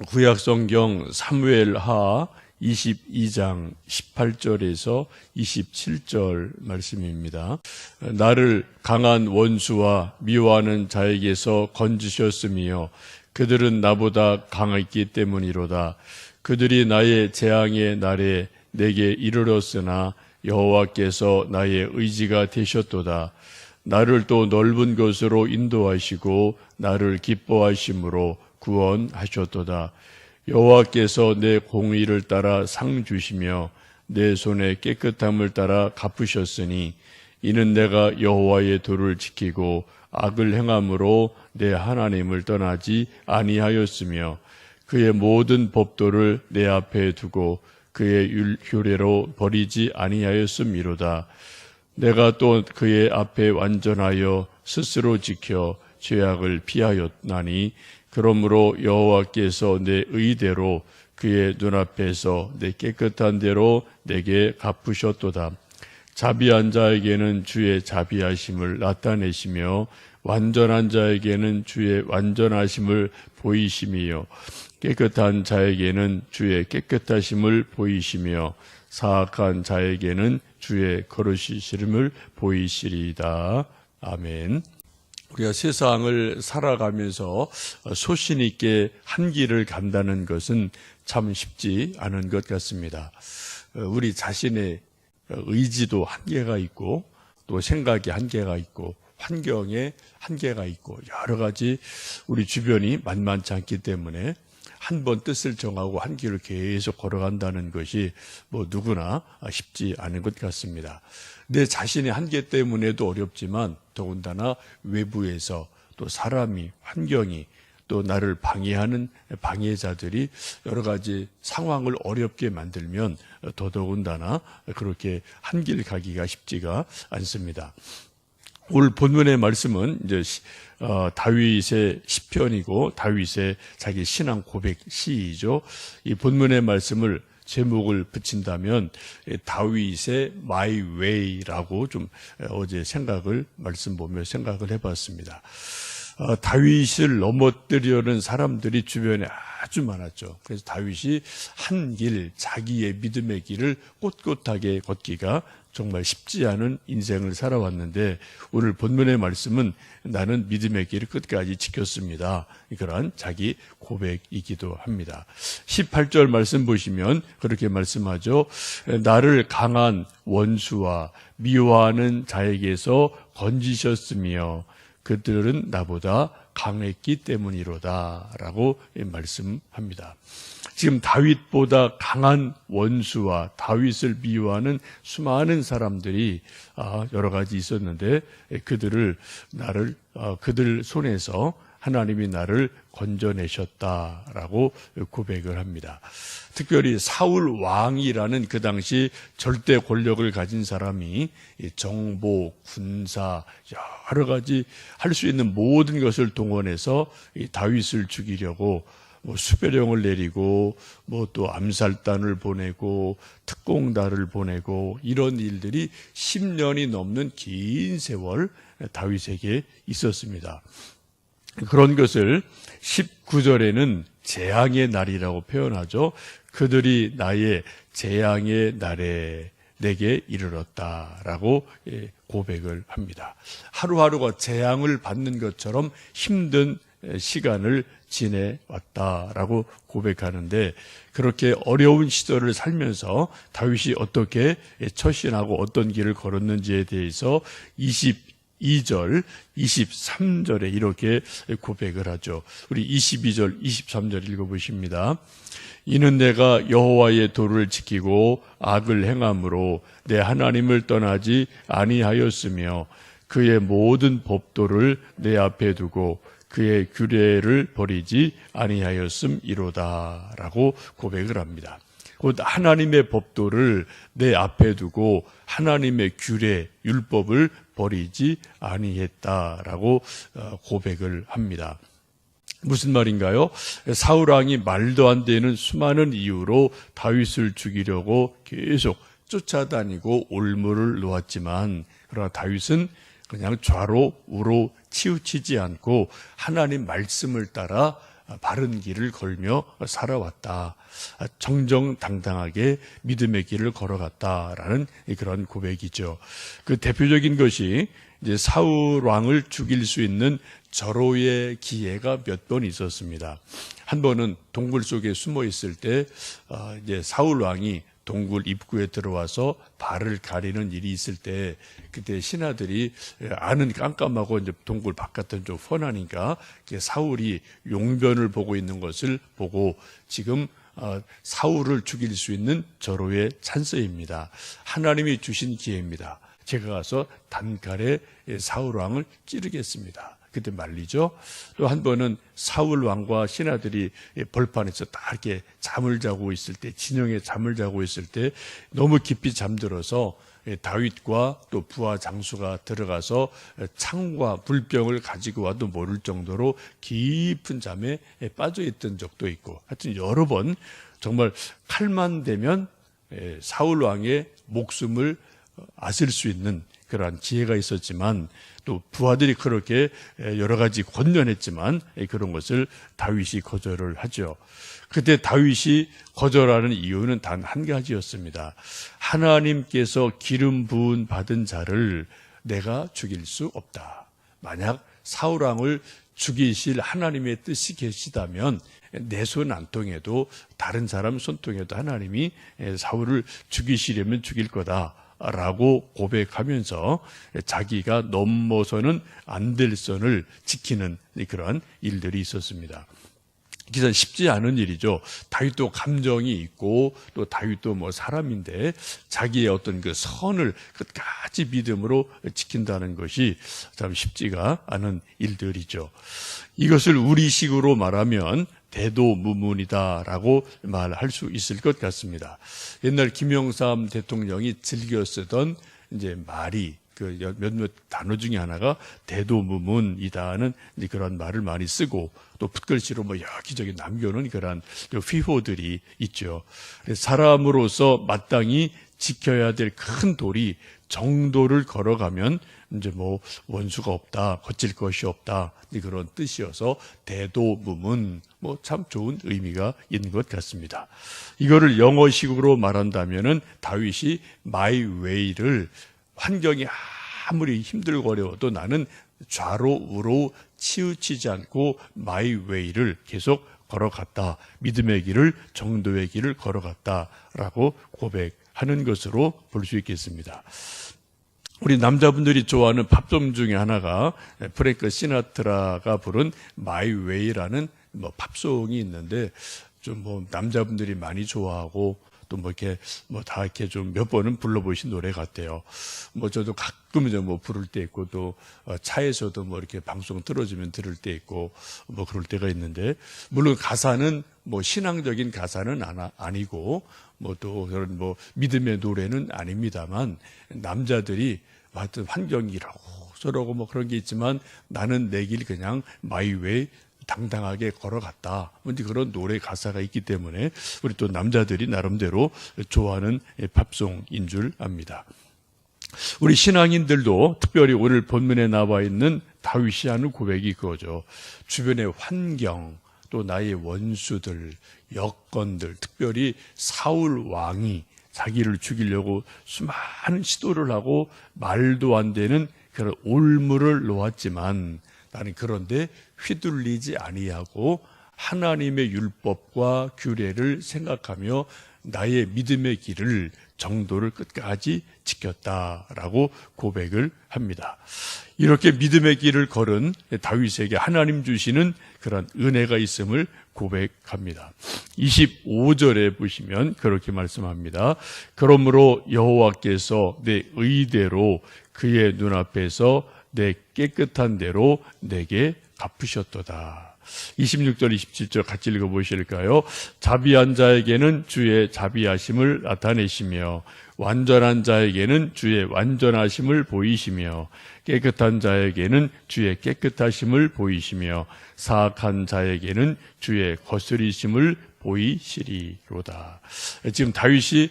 구약성경 사무엘하 22장 18절에서 27절 말씀입니다. 나를 강한 원수와 미워하는 자에게서 건지셨으며 그들은 나보다 강했기 때문이로다. 그들이 나의 재앙의 날에 내게 이르렀으나 여호와께서 나의 의지가 되셨도다. 나를 또 넓은 곳으로 인도하시고 나를 기뻐하심으로 구원하셨도다. 여호와께서 내 공의를 따라 상 주시며 내 손의 깨끗함을 따라 갚으셨으니 이는 내가 여호와의 도를 지키고 악을 행함으로 내 하나님을 떠나지 아니하였으며 그의 모든 법도를 내 앞에 두고 그의 규례로 버리지 아니하였음이로다. 내가 또 그의 앞에 완전하여 스스로 지켜 죄악을 피하였나니 그러므로 여호와께서 내 의대로 그의 눈앞에서 내 깨끗한 대로 내게 갚으셨도다. 자비한 자에게는 주의 자비하심을 나타내시며 완전한 자에게는 주의 완전하심을 보이심이요 깨끗한 자에게는 주의 깨끗하심을 보이시며 사악한 자에게는 주의 거룩이심을 보이시리이다. 아멘. 우리가 세상을 살아가면서 소신 있게 한 길을 간다는 것은 참 쉽지 않은 것 같습니다. 우리 자신의 의지도 한계가 있고 또 생각이 한계가 있고 환경에 한계가 있고 여러 가지 우리 주변이 만만치 않기 때문에 한 번 뜻을 정하고 한 길을 계속 걸어간다는 것이 누구나 쉽지 않은 것 같습니다. 내 자신의 한계 때문에도 어렵지만 더군다나 외부에서 또 사람이 환경이 또 나를 방해하는 방해자들이 여러 가지 상황을 어렵게 만들면 더더군다나 그렇게 한 길 가기가 쉽지가 않습니다. 오늘 본문의 말씀은 이제 다윗의 시편이고 다윗의 자기 신앙 고백 시이죠. 이 본문의 말씀을 제목을 붙인다면 다윗의 My Way라고 좀 어제 말씀 보며 생각을 해봤습니다. 다윗을 넘어뜨리려는 사람들이 주변에 아주 많았죠. 그래서 다윗이 한 길, 자기의 믿음의 길을 꼿꼿하게 걷기가 정말 쉽지 않은 인생을 살아왔는데 오늘 본문의 말씀은 나는 믿음의 길을 끝까지 지켰습니다. 그러한 자기 고백이기도 합니다. 18절 말씀 보시면 그렇게 말씀하죠. 나를 강한 원수와 미워하는 자에게서 건지셨으며 그들은 나보다 강했기 때문이로다 라고 말씀합니다. 지금 다윗보다 강한 원수와 다윗을 미워하는 수많은 사람들이 여러 가지 있었는데 그들 손에서 하나님이 나를 건져내셨다라고 고백을 합니다. 특별히 사울 왕이라는 그 당시 절대 권력을 가진 사람이 정보, 군사, 여러 가지 할 수 있는 모든 것을 동원해서 다윗을 죽이려고 수배령을 내리고 또 암살단을 보내고 특공단을 보내고 이런 일들이 10년이 넘는 긴 세월 다윗에게 있었습니다. 그런 것을 19절에는 재앙의 날이라고 표현하죠. 그들이 나의 재앙의 날에 내게 이르렀다라고 고백을 합니다. 하루하루가 재앙을 받는 것처럼 힘든 시간을 지내왔다라고 고백하는데 그렇게 어려운 시절을 살면서 다윗이 어떻게 처신하고 어떤 길을 걸었는지에 대해서 22절, 23절에 이렇게 고백을 하죠. 우리 22절, 23절 읽어보십니다. 이는 내가 여호와의 도를 지키고 악을 행함으로 내 하나님을 떠나지 아니하였으며 그의 모든 법도를 내 앞에 두고 그의 규례를 버리지 아니하였음이로다 라고 고백을 합니다. 곧 하나님의 법도를 내 앞에 두고 하나님의 규례, 율법을 버리지 아니했다라고 고백을 합니다. 무슨 말인가요? 사울왕이 말도 안 되는 수많은 이유로 다윗을 죽이려고 계속 쫓아다니고 올무를 놓았지만 그러나 다윗은 그냥 좌로 우로 치우치지 않고 하나님 말씀을 따라 바른 길을 걸며 살아왔다. 정정당당하게 믿음의 길을 걸어갔다라는 그런 고백이죠. 그 대표적인 것이 이제 사울 왕을 죽일 수 있는 절호의 기회가 몇 번 있었습니다. 한 번은 동굴 속에 숨어 있을 때 이제 사울 왕이 동굴 입구에 들어와서 발을 가리는 일이 있을 때 그때 신하들이 안은 깜깜하고 이제 동굴 바깥은 좀 훤하니까 사울이 용변을 보고 있는 것을 보고 지금 사울을 죽일 수 있는 절호의 찬스입니다. 하나님이 주신 기회입니다. 제가 가서 단칼에 사울 왕을 찌르겠습니다. 그때 말리죠. 또 한 번은 사울 왕과 신하들이 벌판에서 다 이렇게 잠을 자고 있을 때, 진영에 잠을 자고 있을 때 너무 깊이 잠들어서 다윗과 또 부하 장수가 들어가서 창과 불병을 가지고 와도 모를 정도로 깊은 잠에 빠져 있던 적도 있고, 하여튼 여러 번 정말 칼만 대면 사울 왕의 목숨을 앗을 수 있는 그러한 기회가 있었지만 또 부하들이 그렇게 여러 가지 권면했지만 그런 것을 다윗이 거절을 하죠. 그때 다윗이 거절하는 이유는 단 한 가지였습니다. 하나님께서 기름 부은 받은 자를 내가 죽일 수 없다. 만약 사울 왕을 죽이실 하나님의 뜻이 계시다면 내 손 안 통해도 다른 사람 손 통해도 하나님이 사울을 죽이시려면 죽일 거다. 라고 고백하면서 자기가 넘어서는 안 될 선을 지키는 그런 일들이 있었습니다. 기사는 쉽지 않은 일이죠. 다윗도 감정이 있고 또 다윗도 뭐 사람인데 자기의 어떤 그 선을 끝까지 믿음으로 지킨다는 것이 참 쉽지가 않은 일들이죠. 이것을 우리식으로 말하면 대도무문이다라고 말할 수 있을 것 같습니다. 옛날 김영삼 대통령이 즐겨 쓰던 이제 말이 그 몇몇 단어 중에 하나가 대도무문이다는 그런 말을 많이 쓰고 또 붓글씨로 뭐 여기저기 남겨놓은 그런 휘호들이 있죠. 사람으로서 마땅히 지켜야 될 큰 도리 정도를 걸어가면 이제 뭐 원수가 없다, 거칠 것이 없다 그런 뜻이어서 대도무문 뭐 참 좋은 의미가 있는 것 같습니다. 이거를 영어식으로 말한다면은 다윗이 my way를 환경이 아무리 힘들고 어려워도 나는 좌로 우로 치우치지 않고 my way를 계속 걸어갔다. 믿음의 길을 정도의 길을 걸어갔다라고 고백하는 것으로 볼 수 있겠습니다. 우리 남자분들이 좋아하는 팝송 중에 하나가 프랭크 시나트라가 부른 My Way라는 뭐 팝송이 있는데 좀 뭐 남자분들이 많이 좋아하고 또 뭐 이렇게 뭐 다 이렇게 좀 몇 번은 불러보신 노래 같아요. 뭐 저도 가끔 이제 뭐 부를 때 있고 또 차에서도 뭐 이렇게 방송 틀어주면 들을 때 있고 뭐 그럴 때가 있는데 물론 가사는 뭐 신앙적인 가사는 아니고 뭐 또 그런 뭐 믿음의 노래는 아닙니다만 남자들이 하여튼 환경이라고 저러고 뭐 그런 게 있지만 나는 내 길 그냥 마이 웨이 당당하게 걸어갔다. 뭔지 그런 노래 가사가 있기 때문에 우리 또 남자들이 나름대로 좋아하는 팝송인 줄 압니다. 우리 신앙인들도 특별히 오늘 본문에 나와 있는 다윗이 하는 고백이 그거죠. 주변의 환경, 또 나의 원수들, 여건들, 특별히 사울 왕이 자기를 죽이려고 수많은 시도를 하고 말도 안 되는 그런 올무를 놓았지만 나는 그런데 휘둘리지 아니하고 하나님의 율법과 규례를 생각하며 나의 믿음의 길을 정도를 끝까지 지켰다라고 고백을 합니다. 이렇게 믿음의 길을 걸은 다윗에게 하나님 주시는 그런 은혜가 있음을 고백합니다. 25절에 보시면 그렇게 말씀합니다. 그러므로 여호와께서 내 의대로 그의 눈앞에서 내 깨끗한 대로 내게 갚으셨도다. 26절, 27절 같이 읽어보실까요? 자비한 자에게는 주의 자비하심을 나타내시며 완전한 자에게는 주의 완전하심을 보이시며 깨끗한 자에게는 주의 깨끗하심을 보이시며 사악한 자에게는 주의 거스리심을 보이시리로다. 지금 다윗이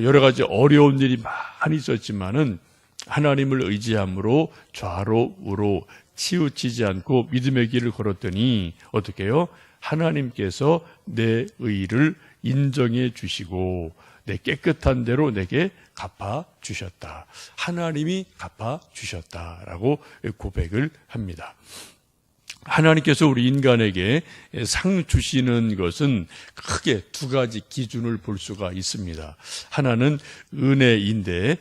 여러 가지 어려운 일이 많이 있었지만은 하나님을 의지함으로 좌로 우로 치우치지 않고 믿음의 길을 걸었더니 어떻게 해요? 하나님께서 내 의를 인정해 주시고 내 깨끗한 대로 내게 갚아 주셨다. 하나님이 갚아 주셨다라고 고백을 합니다. 하나님께서 우리 인간에게 상 주시는 것은 크게 두 가지 기준을 볼 수가 있습니다. 하나는 은혜인데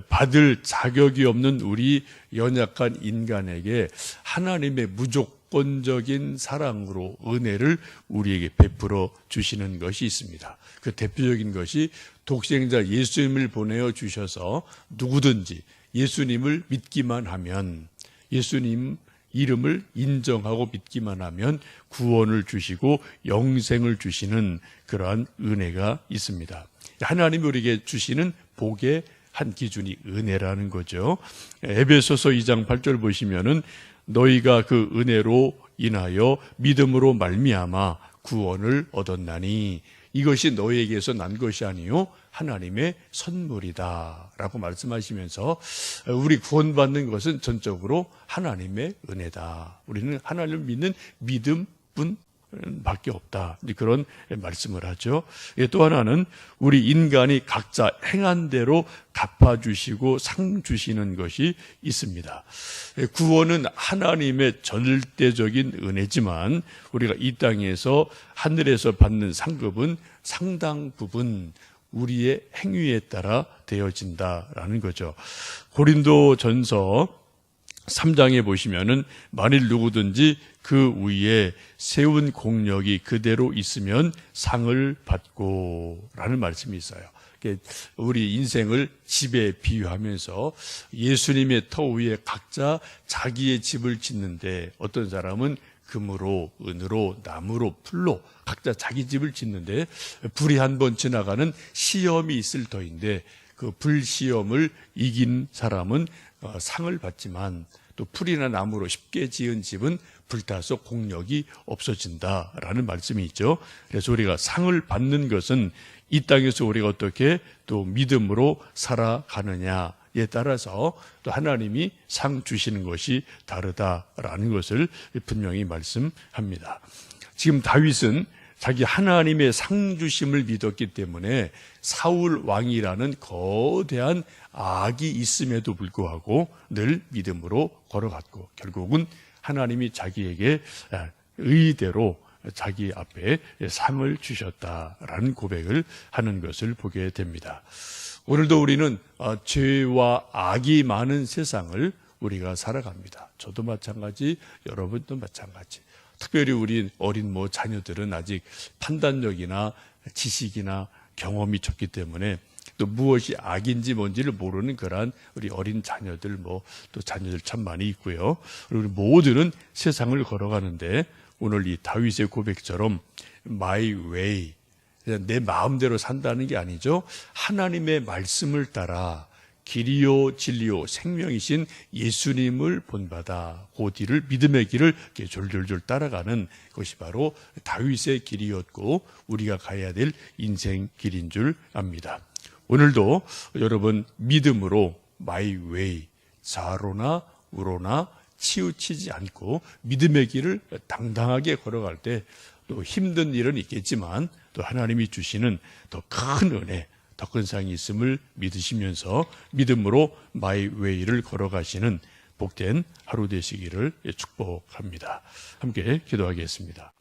받을 자격이 없는 우리 연약한 인간에게 하나님의 무조건적인 사랑으로 은혜를 우리에게 베풀어 주시는 것이 있습니다. 그 대표적인 것이 독생자 예수님을 보내어 주셔서 누구든지 예수님을 믿기만 하면, 예수님 이름을 인정하고 믿기만 하면 구원을 주시고 영생을 주시는 그러한 은혜가 있습니다. 하나님이 우리에게 주시는 복의 한 기준이 은혜라는 거죠. 에베소서 2장 8절 보시면은 너희가 그 은혜로 인하여 믿음으로 말미암아 구원을 얻었나니 이것이 너희에게서 난 것이 아니요 하나님의 선물이다 라고 말씀하시면서 우리 구원받는 것은 전적으로 하나님의 은혜다. 우리는 하나님을 믿는 믿음뿐 밖에 없다. 그런 말씀을 하죠. 또 하나는 우리 인간이 각자 행한 대로 갚아주시고 상 주시는 것이 있습니다. 구원은 하나님의 절대적인 은혜지만 우리가 이 땅에서 하늘에서 받는 상급은 상당 부분 우리의 행위에 따라 되어진다라는 거죠. 고린도전서 3장에 보시면은 만일 누구든지 그 위에 세운 공력이 그대로 있으면 상을 받고 라는 말씀이 있어요. 우리 인생을 집에 비유하면서 예수님의 터 위에 각자 자기의 집을 짓는데 어떤 사람은 금으로, 은으로, 나무로, 풀로 각자 자기 집을 짓는데 불이 한 번 지나가는 시험이 있을 터인데 그 불시험을 이긴 사람은 상을 받지만 또 풀이나 나무로 쉽게 지은 집은 불타서 공력이 없어진다라는 말씀이 있죠. 그래서 우리가 상을 받는 것은 이 땅에서 우리가 어떻게 또 믿음으로 살아가느냐에 따라서 또 하나님이 상 주시는 것이 다르다라는 것을 분명히 말씀합니다. 지금 다윗은 자기 하나님의 상 주심을 믿었기 때문에 사울 왕이라는 거대한 악이 있음에도 불구하고 늘 믿음으로 걸어갔고 결국은 하나님이 자기에게 의대로 자기 앞에 상을 주셨다라는 고백을 하는 것을 보게 됩니다. 오늘도 우리는 죄와 악이 많은 세상을 우리가 살아갑니다. 저도 마찬가지, 여러분도 마찬가지. 특별히 우리 어린 자녀들은 아직 판단력이나 지식이나 경험이 적기 때문에 또 무엇이 악인지 뭔지를 모르는 그러한 우리 어린 자녀들 또 자녀들 참 많이 있고요. 우리 모두는 세상을 걸어가는데 오늘 이 다윗의 고백처럼 my way, 내 마음대로 산다는 게 아니죠. 하나님의 말씀을 따라 길이요 진리요 생명이신 예수님을 본받아 그 뒤를 믿음의 길을 이렇게 졸졸졸 따라가는 것이 바로 다윗의 길이었고 우리가 가야 될 인생 길인 줄 압니다. 오늘도 여러분 믿음으로 my way, 좌로나 우로나 치우치지 않고 믿음의 길을 당당하게 걸어갈 때 또 힘든 일은 있겠지만 또 하나님이 주시는 더 큰 은혜, 더 큰 상이 있음을 믿으시면서 믿음으로 마이 웨이를 걸어가시는 복된 하루 되시기를 축복합니다. 함께 기도하겠습니다.